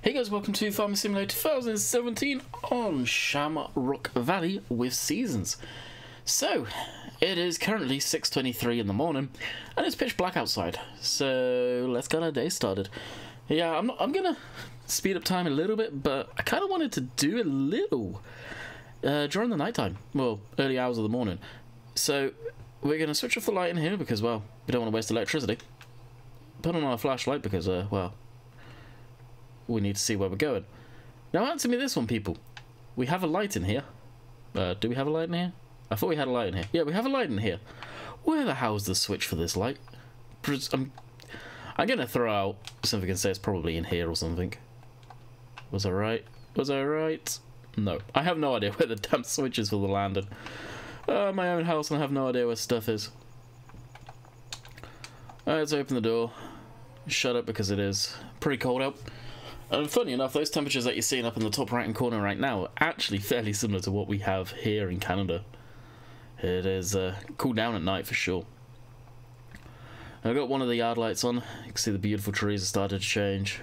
Hey guys, welcome to Farming Simulator 2017 on Shamrock Valley with Seasons. So, it is currently 6:23 in the morning, and it's pitch black outside. So, let's get our day started. Yeah, I'm gonna speed up time a little bit, but I kind of wanted to do a little during the nighttime, well, early hours of the morning. So, we're gonna switch off the light in here because, well, we don't want to waste electricity. Put on our flashlight because, well, we need to see where we're going. Now answer me this one, people. We have a light in here. Do we have a light in here? I thought we had a light in here. Yeah, we have a light in here. Where the hell's the switch for this light? I'm gonna throw out something and say it's probably in here or something. Was I right? Was I right? No. I have no idea where the damn switch is for the lantern. My own house, and I have no idea where stuff is. Let's open the door. Shut up because it is pretty cold out. And funny enough, those temperatures that you're seeing up in the top right hand corner right now are actually fairly similar to what we have here in Canada. It is cooled down at night for sure. I've got one of the yard lights on. You can see the beautiful trees have started to change.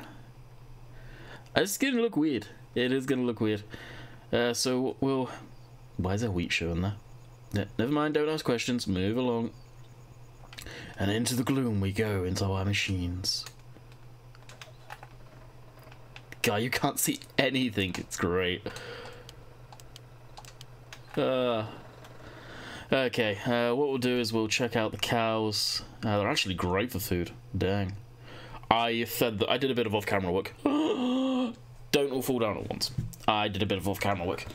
It's going to look weird. It is going to look weird. So we'll... Why is there wheat showing there? Never mind, don't ask questions. Move along. And into the gloom we go, into our machines. God, you can't see anything. It's great. Okay, what we'll do is we'll check out the cows. They're actually great for food. Dang. I did a bit of off-camera work. Don't all fall down at once. I did a bit of off-camera work.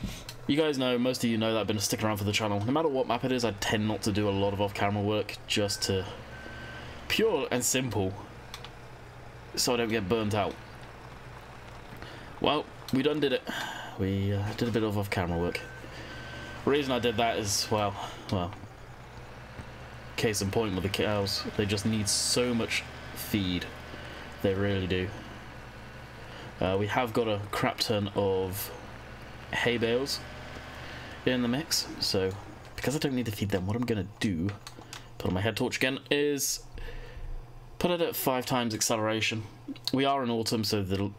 You guys know, most of you know that I've been sticking around for the channel. No matter what map it is, I tend not to do a lot of off-camera work, just to... pure and simple, so I don't get burnt out. Well, we done did it. We did a bit of off-camera work. The reason I did that is, well, case in point with the cows. They just need so much feed. They really do. We have got a crap ton of hay bales in the mix, so because I don't need to feed them, what I'm going to do, put on my head torch again, is put it at 5 times acceleration. We are in autumn, so the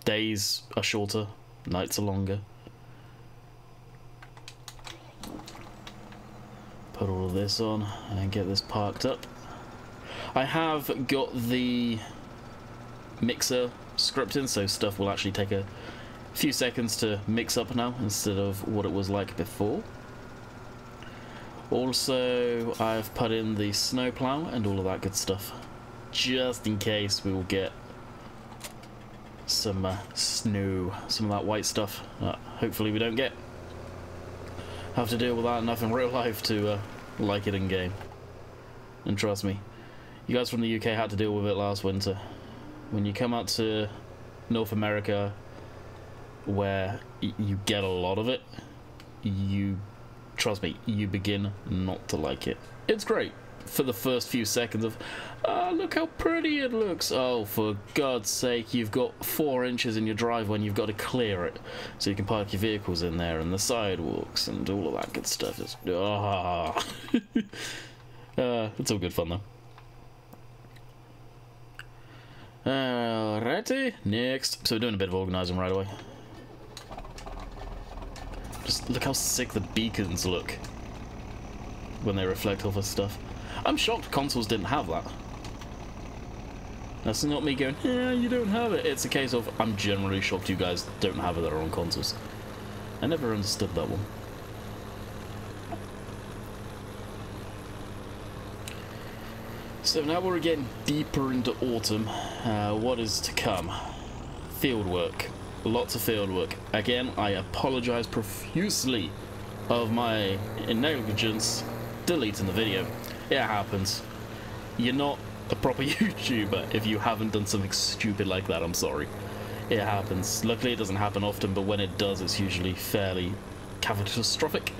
days are shorter, nights are longer. Put all of this on and get this parked up. I have got the mixer scripting, so stuff will actually take a few seconds to mix up now instead of what it was like before. Also, I've put in the snowplow and all of that good stuff, just in case we will get some snow, some of that white stuff. Hopefully we don't have to deal with that enough in real life to like it in game. And trust me, you guys from the UK had to deal with it last winter. When you come out to North America, where you get a lot of it, trust me, you begin not to like it. It's great for the first few seconds of, look how pretty it looks. Oh, for God's sake, you've got 4 inches in your driveway and you've got to clear it so you can park your vehicles in there and the sidewalks and all of that good stuff. It's, it's all good fun though. Alrighty, next. So we're doing a bit of organising right away. Just look how sick the beacons look when they reflect off of stuff. I'm shocked consoles didn't have that. That's not me going, yeah, you don't have it. It's a case of, I'm generally shocked you guys don't have it on consoles. I never understood that one. So now we're getting deeper into autumn. What is to come? Field work. Lots of field work. Again, I apologise profusely of my negligence deleting the video. It happens. You're not a proper YouTuber if you haven't done something stupid like that. I'm sorry. It happens. Luckily it doesn't happen often, but when it does, it's usually fairly catastrophic,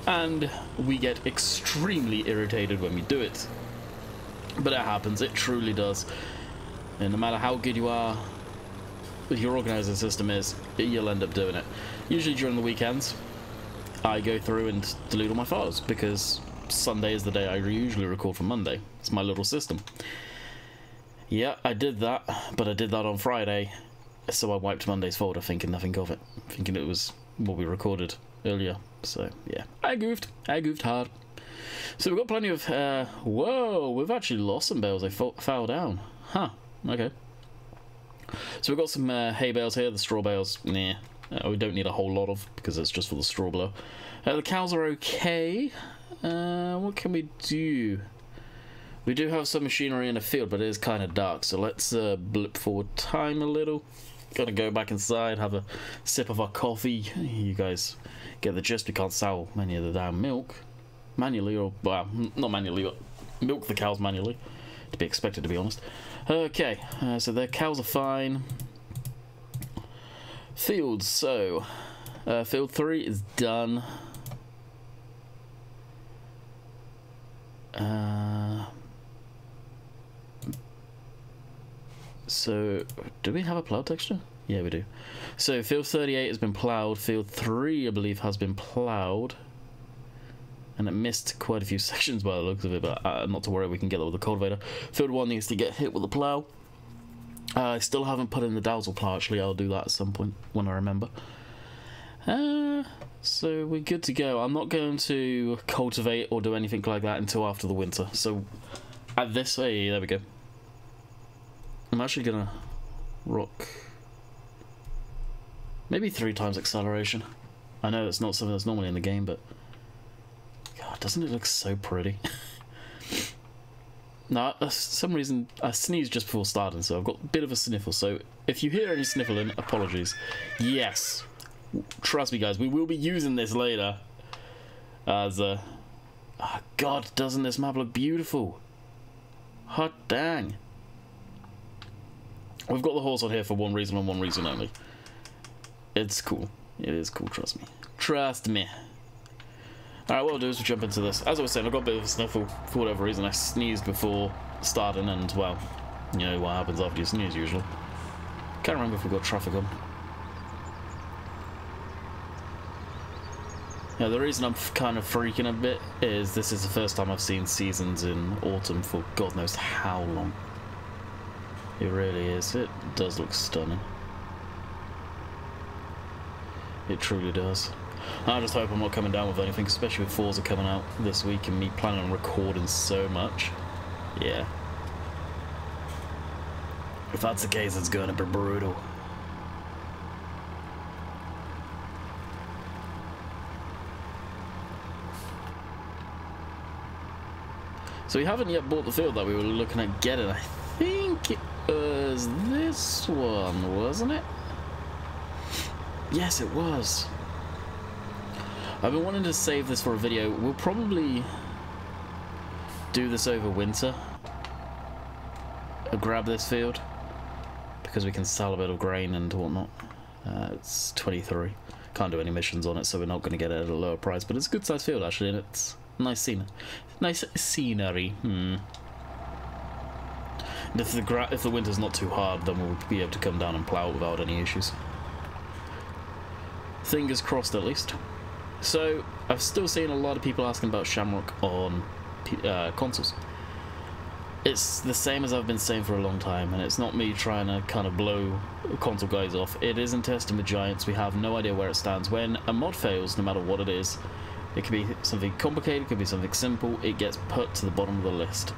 and we get extremely irritated when we do it. But it happens. It truly does. And no matter how good you are with your organising system is, you'll end up doing it. Usually during the weekends, I go through and delete all my files because Sunday is the day I usually record from Monday. It's my little system. Yeah, I did that, but I did that on Friday So I wiped Monday's folder thinking nothing of it, thinking it was what we recorded earlier. So yeah, I goofed hard. So we've got plenty of, whoa, we've actually lost some bales. They fell down. Huh, okay. So we've got some hay bales here. The straw bales, nah, we don't need a whole lot of, because it's just for the straw blower. The cows are okay. What can we do? We do have some machinery in the field, but it is kind of dark, so let's blip forward time a little. Gotta go back inside, have a sip of our coffee. You guys get the gist. We can't sell many of the damn milk manually, or, well, not manually, but milk the cows manually, to be expected, to be honest. Okay, so the cows are fine. Fields, so field 3 is done. So, do we have a plough texture? Yeah, we do. So, field 38 has been ploughed. Field 3, I believe, has been ploughed. And it missed quite a few sections by the looks of it, but not to worry, we can get that with the cultivator. Field 1 needs to get hit with the plough. I still haven't put in the dowsel plough, actually. I'll do that at some point when I remember. So, we're good to go. I'm not going to cultivate or do anything like that until after the winter. So, at this... Hey, there we go. I'm actually gonna rock maybe 3 times acceleration. I know it's not something that's normally in the game, but God, doesn't it look so pretty? Now, for some reason, I sneezed just before starting, so I've got a bit of a sniffle. So if you hear any sniffling, apologies. Yes, trust me, guys, we will be using this later as a... Oh, God, doesn't this map look beautiful? Hot dang. We've got the horse on here for one reason and one reason only. It's cool. It is cool, trust me. Trust me. Alright, what I'll do is we'll jump into this. As I was saying, I've got a bit of a sniffle for whatever reason. I sneezed before starting, and, well, you know what happens after you sneeze usually. Can't remember if we've got traffic on. Now, the reason I'm kind of freaking a bit is this is the first time I've seen seasons in autumn for God knows how long. It really is. It does look stunning. It truly does. I just hope I'm not coming down with anything, especially with Forza coming out this week and me planning on recording so much. Yeah. If that's the case, it's gonna be brutal. So we haven't yet bought the field that we were looking at getting. I think it was this one, wasn't it? Yes, it was. I've been wanting to save this for a video. We'll probably do this over winter. I'll grab this field because we can sell a bit of grain and whatnot. It's 23. Can't do any missions on it, so we're not going to get it at a lower price. But it's a good sized field actually, and it's nice scenery. Nice scenery. And if the winter's not too hard, then we'll be able to come down and plough it without any issues. Fingers crossed, at least. So, I've still seen a lot of people asking about Shamrock on consoles. It's the same as I've been saying for a long time, and it's not me trying to kind of blow console guys off. It isn't testing with Giants. We have no idea where it stands. When a mod fails, no matter what it is, it could be something complicated, it could be something simple, it gets put to the bottom of the list.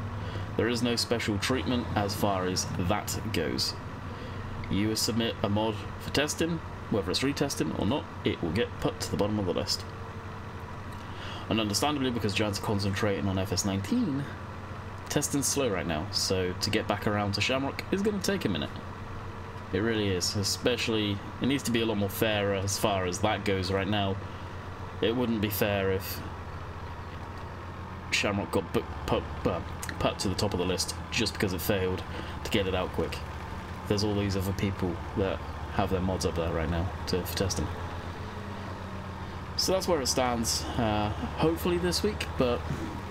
There is no special treatment as far as that goes. You submit a mod for testing, whether it's retesting or not, it will get put to the bottom of the list. And understandably, because Giants are concentrating on FS19, testing's slow right now, so to get back around to Shamrock is going to take a minute. It really is, especially, it needs to be a lot more fair as far as that goes right now. It wouldn't be fair if Shamrock got put to the top of the list just because it failed to get it out quick. There's all these other people that have their mods up there right now for testing. So that's where it stands, hopefully this week, but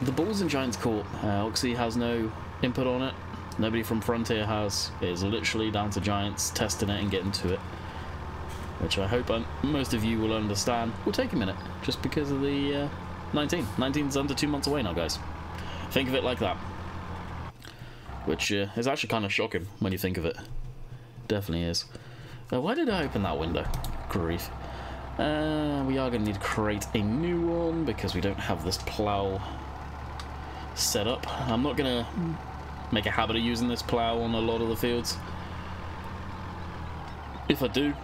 the ball's in Giants' court. Oxy has no input on it, nobody from Frontier has. It is literally down to Giants testing it and getting to it, which I hope most of you will understand will take a minute, just because of the 19. 19's under 2 months away now, guys. Think of it like that. Which is actually kind of shocking when you think of it. Definitely is. Why did I open that window? Grief. We are going to need to create a new one because we don't have this plough set up. I'm not going to make a habit of using this plough on a lot of the fields. If I do,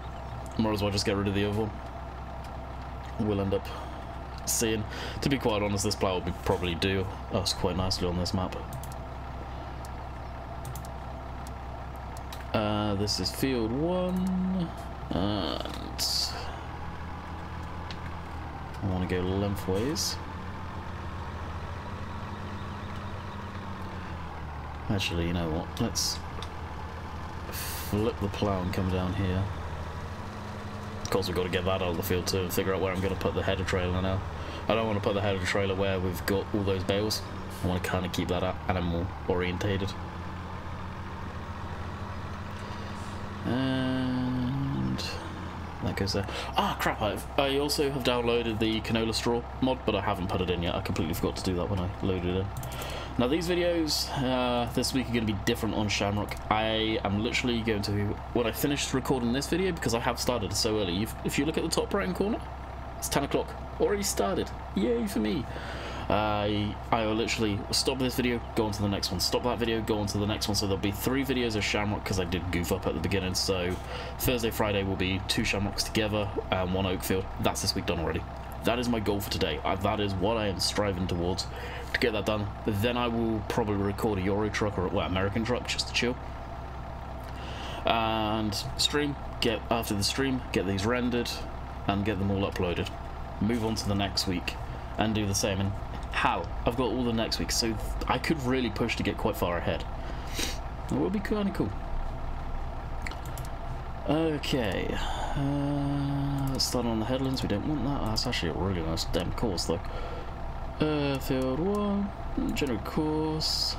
might as well just get rid of the other one. We'll end up seeing. To be quite honest, this plough will probably do us quite nicely on this map. This is field 1, and I want to go lengthways. Actually, you know what? Let's flip the plough and come down here. Of course, we've got to get that out of the field too and figure out where I'm going to put the header trailer now. I don't want to put the header trailer where we've got all those bales. I want to kind of keep that animal orientated. And that goes there. Ah, crap, I also have downloaded the canola straw mod, but I haven't put it in yet. I completely forgot to do that when I loaded it in. Now, these videos this week are going to be different on Shamrock. I am literally going to, when I finish recording this video, because I have started so early, if you look at the top right hand corner, it's 10 o'clock. Already started. Yay for me. I will literally stop this video, go on to the next one, stop that video, go on to the next one. So there'll be 3 videos of Shamrock because I did goof up at the beginning. So Thursday, Friday will be 2 Shamrocks together and 1 oak field. That's this week done already. That is my goal for today. That is what I am striving towards, to get that done. Then I will probably record a Euro truck or American truck just to chill. And stream, after the stream, get these rendered and get them all uploaded. Move on to the next week and do the same. And I've got all the next week, so I could really push to get quite far ahead. It would be kind of cool. Okay, let's start on the headlands. We don't want that. That's actually a really nice damn course though. Field 1, general course.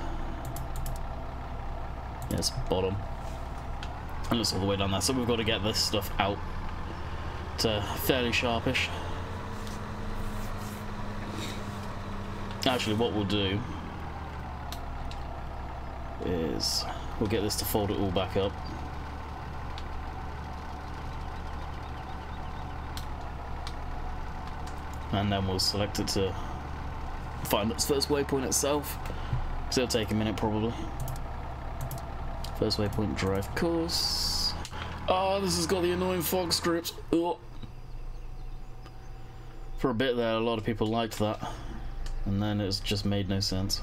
Yes, bottom. And it's all the way down there, so we've got to get this stuff out to fairly sharpish. Actually, what we'll do is we'll get this to fold it all back up. And then we'll select it to find its first waypoint itself. So it'll take a minute probably. First waypoint, drive course. Oh, this has got the annoying fog strips. Ugh. For a bit there, a lot of people liked that. And then it's just made no sense.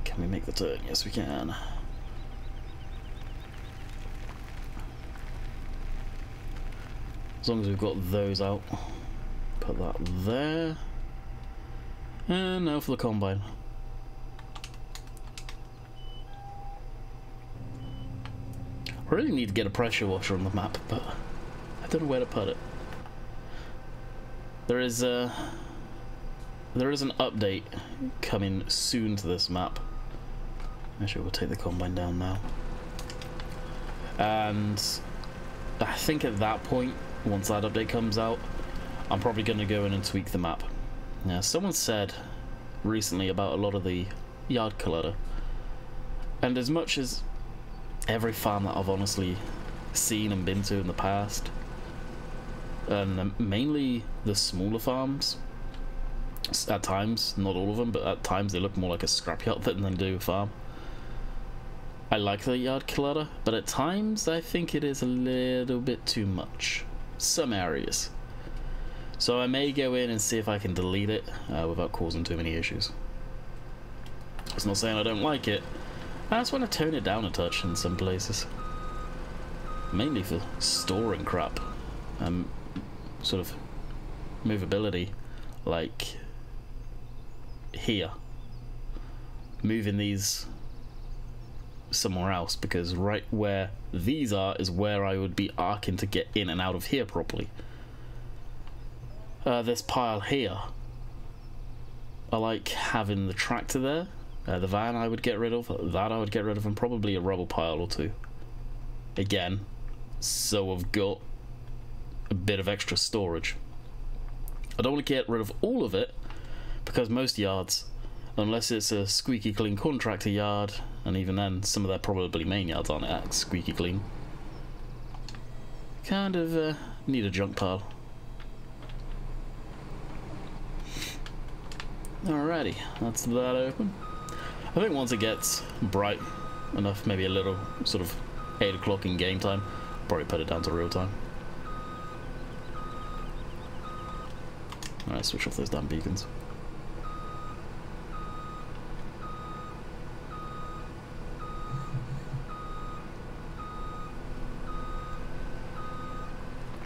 Can we make the turn? Yes, we can. As long as we've got those out. Put that there. And now for the combine. I really need to get a pressure washer on the map, but I don't know where to put it. There is an update coming soon to this map. Actually, we'll take the combine down now. And I think at that point, once that update comes out, I'm probably going to go in and tweak the map. Now, someone said recently about a lot of the yard clutter, and as much as every farm that I've honestly seen and been to in the past, and mainly the smaller farms, at times, not all of them, but at times they look more like a scrapyard than they do a farm. I like the yard clutter, but at times I think it is a little bit too much. Some areas. So I may go in and see if I can delete it without causing too many issues. It's not saying I don't like it. I just want to tone it down a touch in some places. Mainly for storing crap. Sort of movability, like here. Moving these somewhere else, because right where these are is where I would be arcing to get in and out of here properly. This pile here, I like having the tractor there. The van I would get rid of, that I would get rid of, and probably a rubble pile or two. Again, so I've got a bit of extra storage. I don't want to get rid of all of it, because most yards, unless it's a squeaky clean contractor yard, and even then, some of their probably main yards aren't that squeaky clean. Kind of need a junk pile. Alrighty, that's that open. I think once it gets bright enough, maybe a little sort of 8 o'clock in game time, probably put it down to real time. Alright, switch off those damn beacons.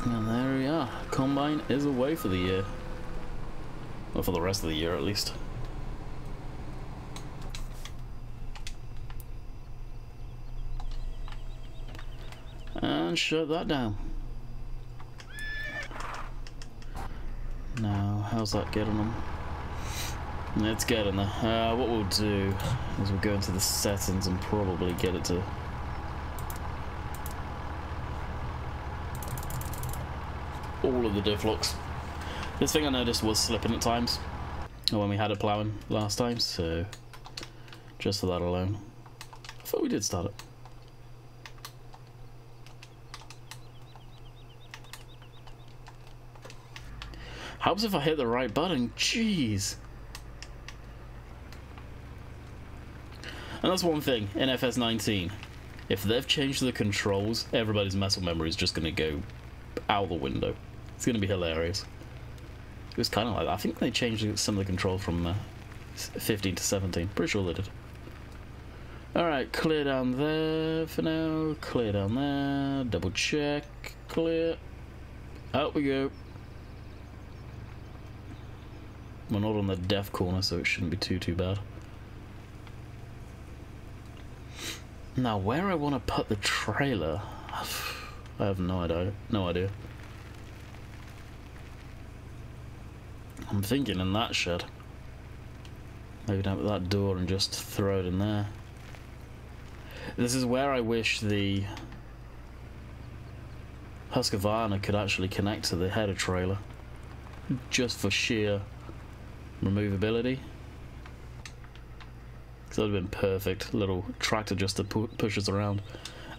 And there we are. Combine is away for the year. Well, for the rest of the year at least. And shut that down. Now, how's that getting them? It's getting there. What we'll do is we'll go into the settings and probably get it to all of the diff locks. This thing I noticed was slipping at times when we had it ploughing last time, so just for that alone. I thought we did start it. Helps if I hit the right button, jeez. And that's one thing in FS19. If they've changed the controls, everybody's muscle memory is just going to go out the window. It's going to be hilarious. It was kind of like that. I think they changed some of the control from 15 to 17. Pretty sure they did. Alright, clear down there for now. Clear down there. Double check. Clear. Out we go. We're not on the deaf corner, so it shouldn't be too bad. Now, where I want to put the trailer, I have no idea. I'm thinking in that shed. Maybe down at that door and just throw it in there. This is where I wish the Husqvarna could actually connect to the header trailer, just for sheer removability. So that would have been perfect. Little tractor just to push us around,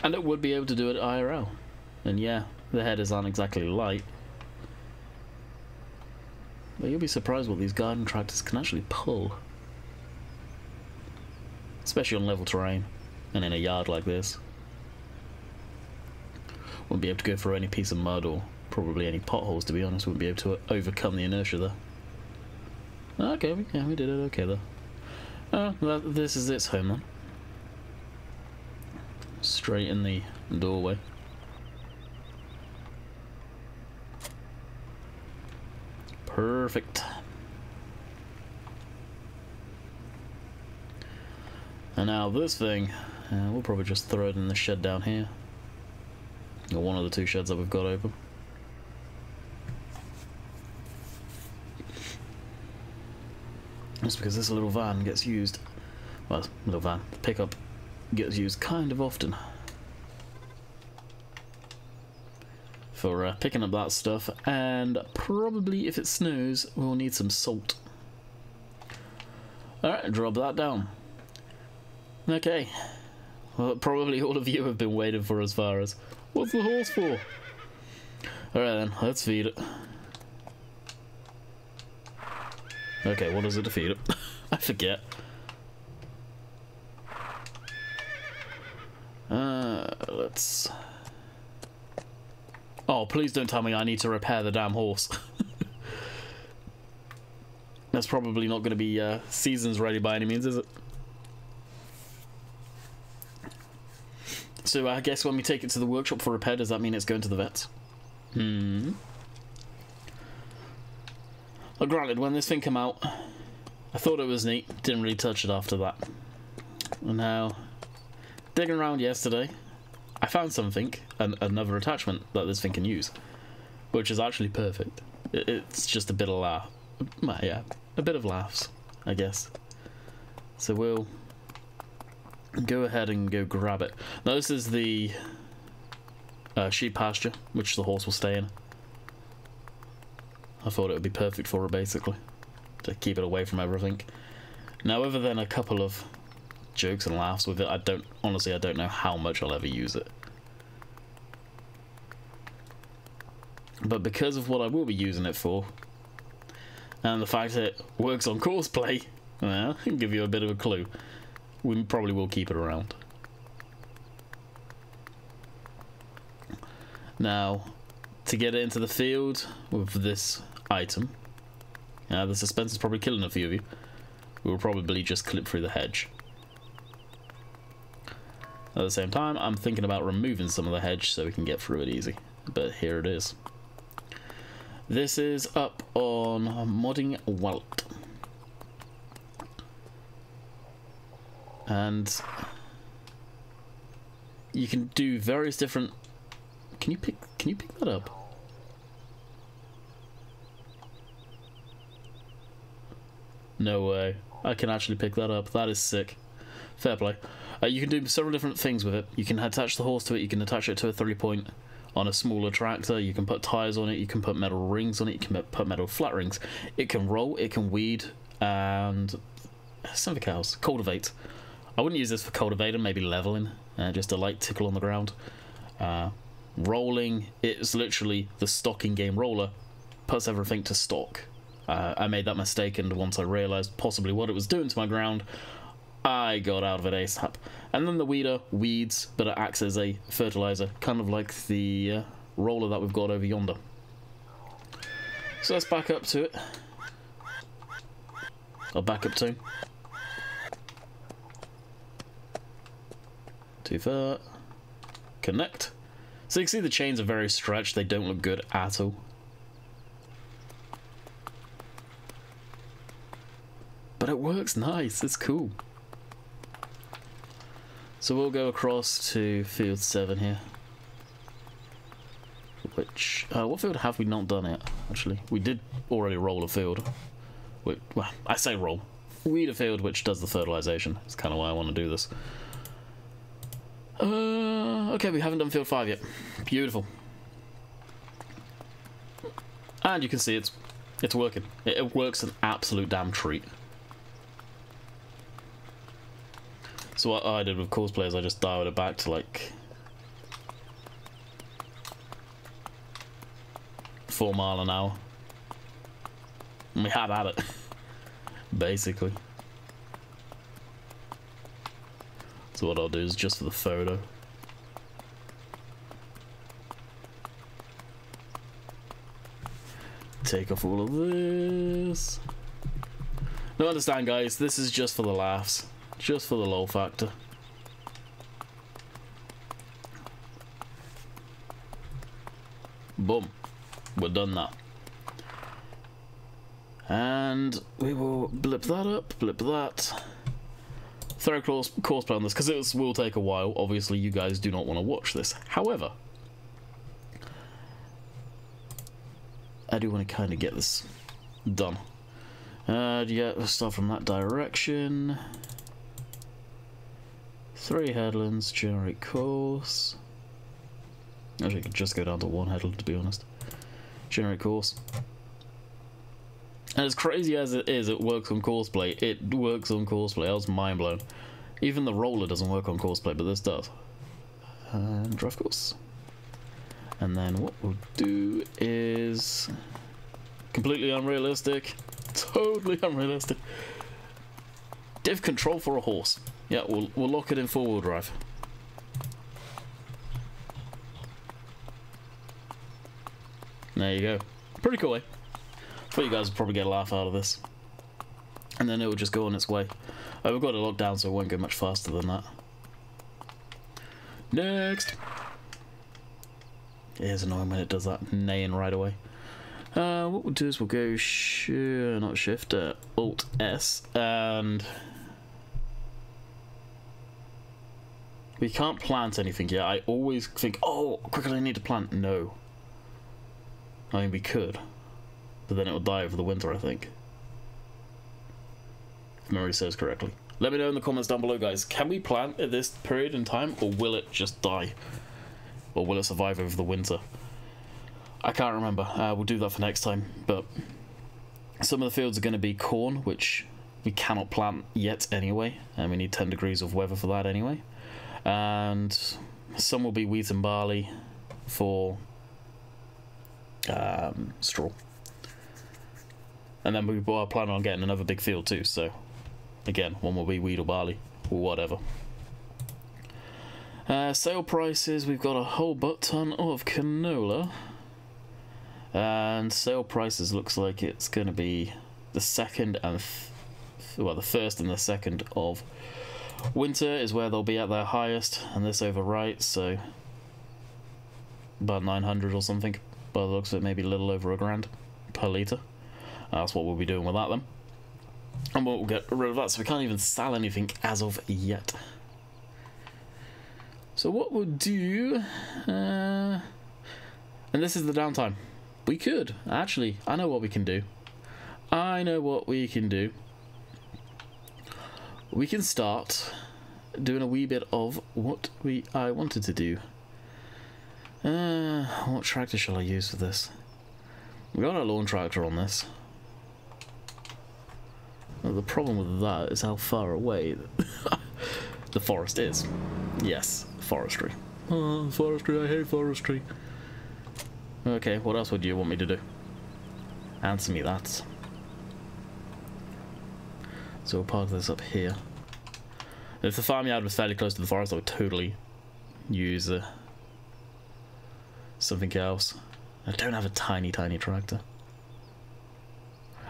and it would be able to do it IRL. And yeah, the headers aren't exactly light, but you'll be surprised what these garden tractors can actually pull, especially on level terrain and in a yard like this. Wouldn't be able to go through any piece of mud or probably any potholes, to be honest. Wouldn't be able to overcome the inertia there. Okay, yeah, we did it okay though. This is its home then. Straight in the doorway. Perfect. And now this thing, we'll probably just throw it in the shed down here. Or one of the two sheds that we've got open. Just because this little van gets used, well, little van, the pickup gets used kind of often for picking up that stuff, and probably if it snows, we'll need some salt. Alright, drop that down. Okay, well, probably all of you have been waiting for as far as, what's the horse for? Alright then, let's feed it. Okay, what does it defeat it? I forget. Let's... Oh, please don't tell me I need to repair the damn horse. That's probably not going to be seasons ready by any means, is it? So I guess when we take it to the workshop for repair, does that mean it's going to the vets? Well, granted, when this thing came out, I thought it was neat, didn't really touch it after that. And now, digging around yesterday, I found something, another attachment that this thing can use, which is actually perfect. It's just a bit of laugh. Well, yeah, a bit of laughs, I guess. So we'll go ahead and go grab it. Now this is the sheep pasture, which the horse will stay in. I thought it would be perfect for it, basically, to keep it away from everything. Now, other than a couple of jokes and laughs with it. I don't know how much I'll ever use it. But because of what I will be using it for, and the fact that it works on Courseplay, well, I can give you a bit of a clue. We probably will keep it around. Now, to get it into the field with this item, the suspense is probably killing a few of you. We will probably just clip through the hedge. At the same time, I'm thinking about removing some of the hedge so we can get through it easy. But here it is. This is up on Modding Wallet. And you can do various different... Can you pick that up? No way. I can actually pick that up. That is sick. Fair play. You can do several different things with it. You can attach the horse to it. You can attach it to a 3-point on a smaller tractor. You can put tires on it. You can put metal rings on it. You can put metal flat rings. It can roll. It can weed. And something else. Cultivate. I wouldn't use this for cultivating. Maybe leveling. Just a light tickle on the ground. Rolling. It's literally the stock in-game roller. Puts everything to stock. I made that mistake, and once I realised possibly what it was doing to my ground, I got out of it ASAP. And then the weeder weeds, but it acts as a fertiliser, kind of like the roller that we've got over yonder. So let's back up to it. I'll back up to. Too far. Connect. So you can see the chains are very stretched, they don't look good at all. But it works nice, it's cool. So we'll go across to field 7 here. Which, what field have we not done yet? Actually, we did already roll a field. Well, I say roll. Weed a field which does the fertilisation. That's kind of why I want to do this. Okay, we haven't done field 5 yet. Beautiful. And you can see it's working. It works an absolute damn treat. So what I did with Courseplay is I just dialed it back to like 4 miles an hour. And we had at it, basically. So what I'll do is just for the photo. Take off all of this. Now understand guys, this is just for the laughs. Just for the lol factor. Boom. We're done that. And we will blip that up, blip that. Throw Courseplay on this, because it will take a while. Obviously, you guys do not want to watch this. However, I do want to kind of get this done. Yeah, let's start from that direction. 3 headlands, generate course. Actually, I could just go down to 1 headland, to be honest. Generate course. And as crazy as it is, it works on Courseplay. It works on Courseplay. I was mind blown. Even the roller doesn't work on Courseplay, but this does. And drive course. And then what we'll do is completely unrealistic. Totally unrealistic. Div control for a horse. Yeah, we'll lock it in 4-wheel drive. There you go. Pretty cool, eh? I thought you guys would probably get a laugh out of this. And then it will just go on its way. We've got it locked down so it won't go much faster than that. Next! It is annoying when it does that neighing right away. What we'll do is we'll go not shift, Alt S, and we can't plant anything yet. I always think, oh, quickly I need to plant. No. I mean, we could, but then it will die over the winter, I think. If memory serves correctly. Let me know in the comments down below, guys. Can we plant at this period in time, or will it just die? Or will it survive over the winter? I can't remember. We'll do that for next time. But some of the fields are going to be corn, which we cannot plant yet anyway, and we need 10 degrees of weather for that anyway. And some will be wheat and barley for straw. And then we are planning on getting another big field too, so again, one will be wheat or barley, or whatever. Sale prices, we've got a whole butt ton of canola. And sale prices looks like it's going to be the second and the first and the second of winter is where they'll be at their highest, and this overwrites, so about 900 or something. By the looks of it, maybe a little over £1,000 per litre. That's what we'll be doing with that then. And we'll get rid of that, so we can't even sell anything as of yet. So what we'll do, and this is the downtime. We could, actually, I know what we can do. I know what we can do. We can start doing a wee bit of what I wanted to do. What tractor shall I use for this? We got a lawn tractor on this. Well, the problem with that is how far away the forest is. Yes, forestry. Oh, forestry, I hate forestry. Okay, what else would you want me to do? Answer me that. So we'll park this up here. If the farmyard was fairly close to the forest, I would totally use something else. I don't have a tiny tractor.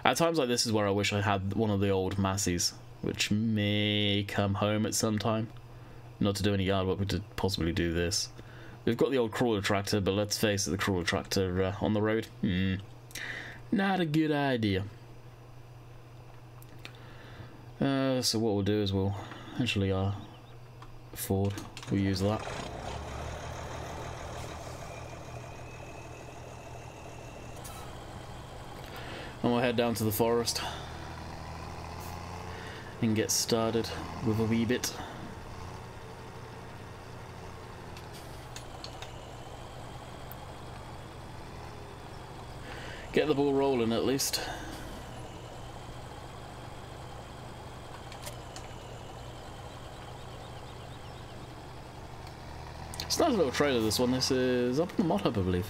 At times like this is where I wish I had one of the old Masseys, which may come home at some time. Not to do any yard work, but to possibly do this. We've got the old crawler tractor, but let's face it, the crawler tractor on the road, not a good idea. So what we'll do is we'll actually Ford, we'll use that. And we'll head down to the forest and get started with a wee bit. Get the ball rolling at least. It's a nice little trailer, this one. This is up in the mod hub, I believe.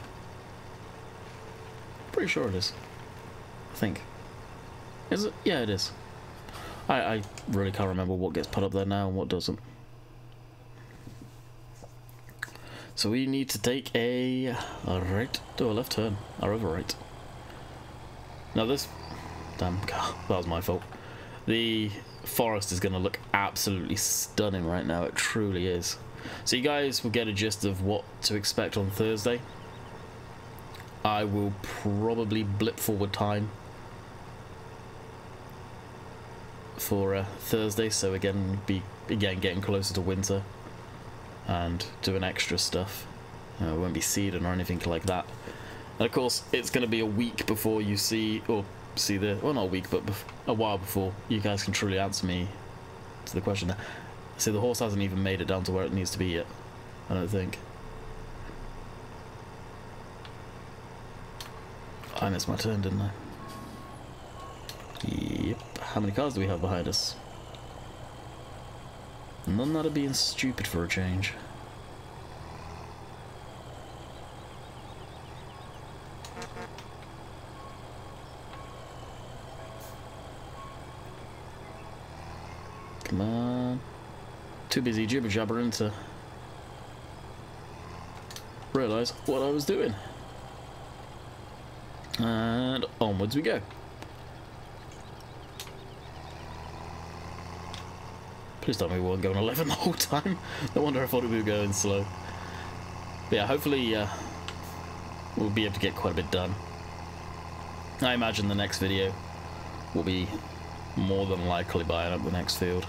Pretty sure it is. I think. Is it? Yeah, it is. I really can't remember what gets put up there now and what doesn't. So we need to take a right to a left turn, or over right. Now this, damn, God, that was my fault. The forest is going to look absolutely stunning right now. It truly is. So you guys will get a gist of what to expect on Thursday. I will probably blip forward time for Thursday, so again getting closer to winter and doing extra stuff. It won't be seeding or anything like that. And of course, it's going to be a week before you see the, well, not a week, but a while before you guys can truly answer me to the question there. See, the horse hasn't even made it down to where it needs to be yet, I don't think. I missed my turn, didn't I? Yep. How many cars do we have behind us? None that are being stupid for a change. Come on. Too busy jibber jabbering to realise what I was doing. And onwards we go. Please tell me we weren't going 11 the whole time. No wonder I thought we were going slow. But yeah, hopefully we'll be able to get quite a bit done. I imagine the next video will be more than likely buying up the next field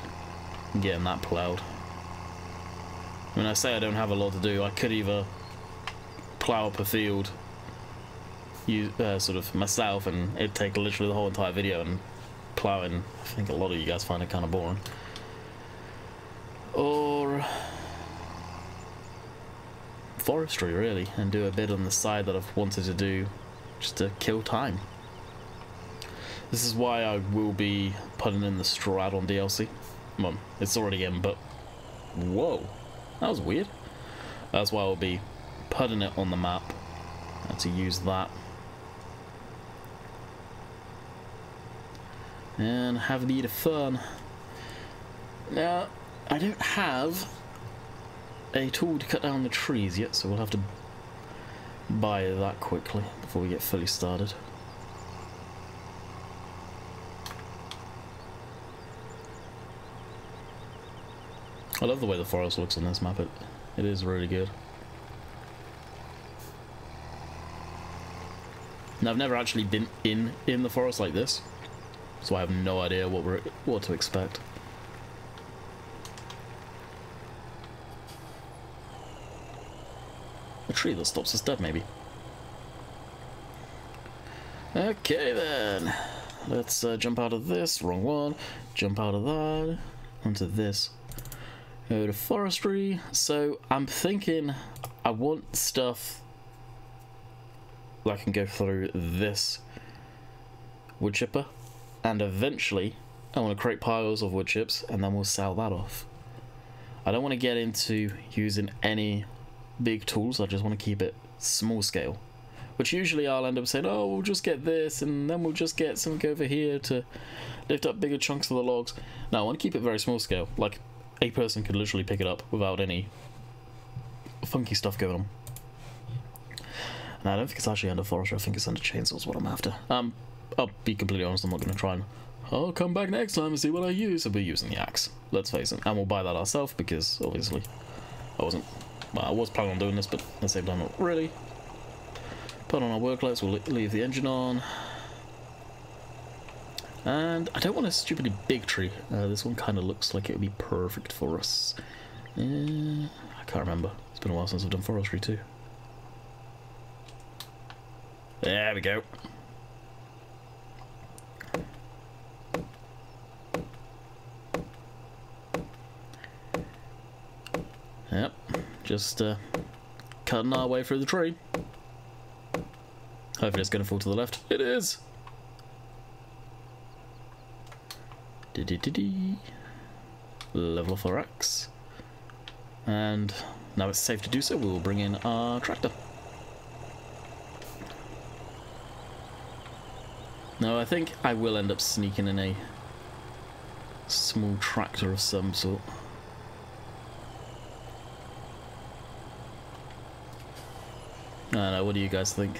and getting that ploughed. When I say I don't have a lot to do, I could either plough up a field sort of myself, and it'd take literally the whole entire video, and ploughing, I think a lot of you guys find it kind of boring. Or forestry, really, and do a bit on the side that I've wanted to do just to kill time. This is why I will be putting in the Strad on DLC. Well, it's already in, but... Whoa. That was weird. That's why I'll be putting it on the map. To use that. And have a bit of fun. Now, I don't have a tool to cut down the trees yet, so we'll have to buy that quickly before we get fully started. I love the way the forest looks on this map. It is really good. Now, I've never actually been in the forest like this, so I have no idea what to expect. A tree that stops us dead, maybe. Okay then, let's jump out of this. Wrong one. Jump out of that onto this. Go to forestry. So I'm thinking I want stuff that can go through this wood chipper, and eventually I want to create piles of wood chips and then we'll sell that off. I don't want to get into using any big tools. I just want to keep it small scale, which usually I'll end up saying, oh, we'll just get this and then we'll just get something over here to lift up bigger chunks of the logs. No, I want to keep it very small scale, like a person could literally pick it up without any funky stuff going on. And I don't think it's actually under forestry, I think it's under chainsaws, what I'm after. I'll be completely honest, I'm not going to try and I'll come back next time and see what I use. I'll be using the axe, let's face it, and we'll buy that ourselves because obviously I was planning on doing this, but at the same time not really. Put on our work lights, we'll leave the engine on. And I don't want a stupidly big tree. This one kind of looks like it would be perfect for us. I can't remember. It's been a while since I've done forestry too. There we go. Yep, just cutting our way through the tree. Hopefully it's going to fall to the left. It is! Level off our axe. And now it's safe to do so, we will bring in our tractor. No, I think I will end up sneaking in a small tractor of some sort. I don't know, what do you guys think?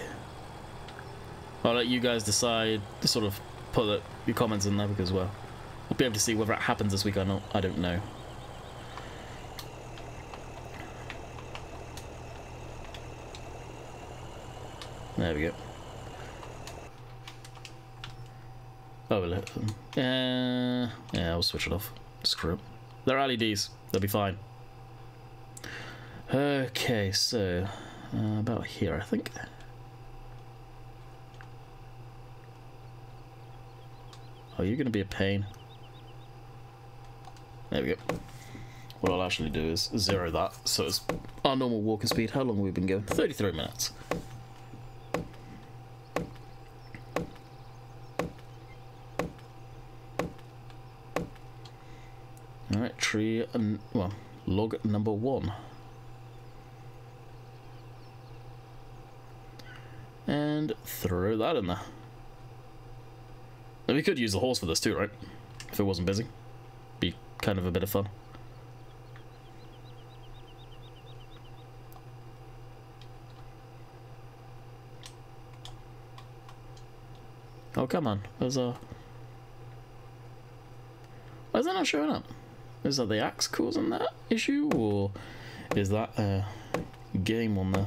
I'll let you guys decide, to sort of put your comments in there, because, well, we'll be able to see whether it happens this week or not. I don't know. There we go. Oh, we'll let them. Yeah, I'll switch it off. Screw it. They're LEDs. They'll be fine. Okay, so about here, I think. Oh, you're going to be a pain. There we go. What I'll actually do is zero that, so it's our normal walking speed. How long have we been going? 33 minutes. Alright, tree, well, log number 1. And throw that in there. And we could use the horse for this too, right? If it wasn't busy. Be kind of a bit of fun. Oh, come on. There's a... Why is that not showing up? Is that the axe causing that issue? Or is that a game on there?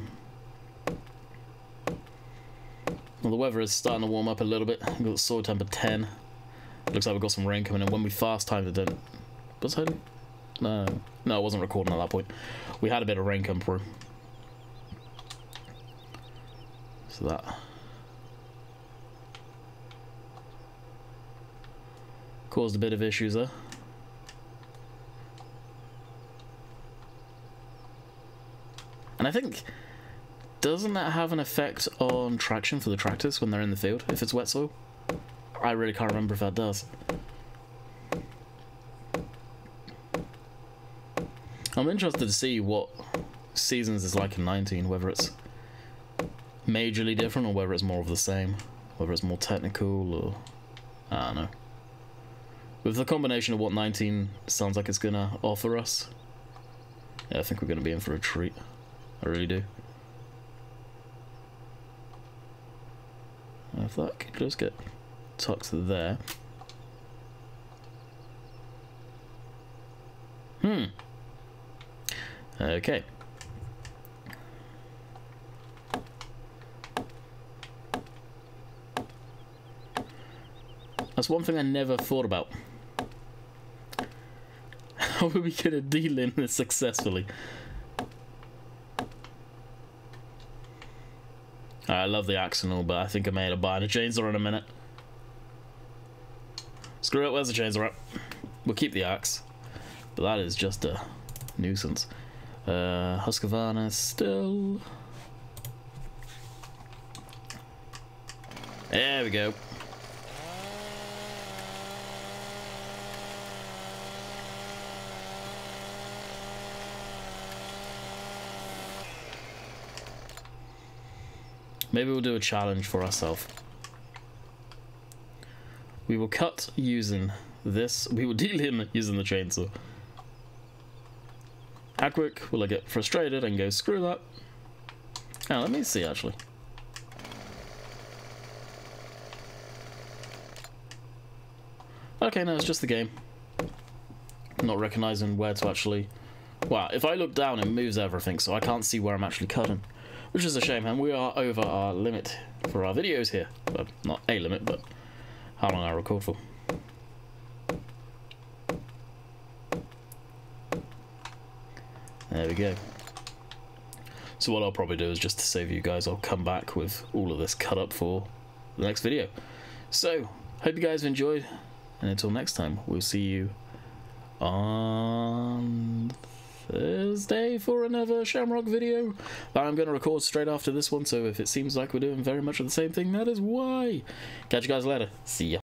Well, the weather is starting to warm up a little bit. We've got soil temper 10. Looks like we've got some rain coming in. When we fast timed it, didn't... Was I... No, I wasn't recording at that point. We had a bit of rain come through. So that... caused a bit of issues there. And I think... Doesn't that have an effect on traction for the tractors when they're in the field, if it's wet soil? I really can't remember if that does. I'm interested to see what Seasons is like in 19, whether it's majorly different or whether it's more of the same, whether it's more technical or I don't know. With the combination of what 19 sounds like it's gonna offer us, yeah, I think we're gonna be in for a treat. I really do. If that could just get tucked there. Okay. That's one thing I never thought about. How are we gonna de-limb this successfully? I love the axe and all, but I think I may end up buying a chainsaw in a minute. Screw it, where's the chainsaw at? We'll keep the axe, but that is just a nuisance. Husqvarna still. There we go. Maybe we'll do a challenge for ourselves. We will cut using this. We will de-limb using the chainsaw. How quick will I get frustrated and go, screw that? Now, let me see, actually. Okay, no, it's just the game. I'm not recognizing where to actually... Wow, if I look down, it moves everything, so I can't see where I'm actually cutting. Which is a shame, and we are over our limit for our videos here. Well, not a limit, but how long I record for. There we go. So what I'll probably do is, just to save you guys, I'll come back with all of this cut up for the next video. So, hope you guys have enjoyed, and until next time, we'll see you on Thursday for another Shamrock video. I'm going to record straight after this one, so if it seems like we're doing very much of the same thing, that is why. Catch you guys later. See ya.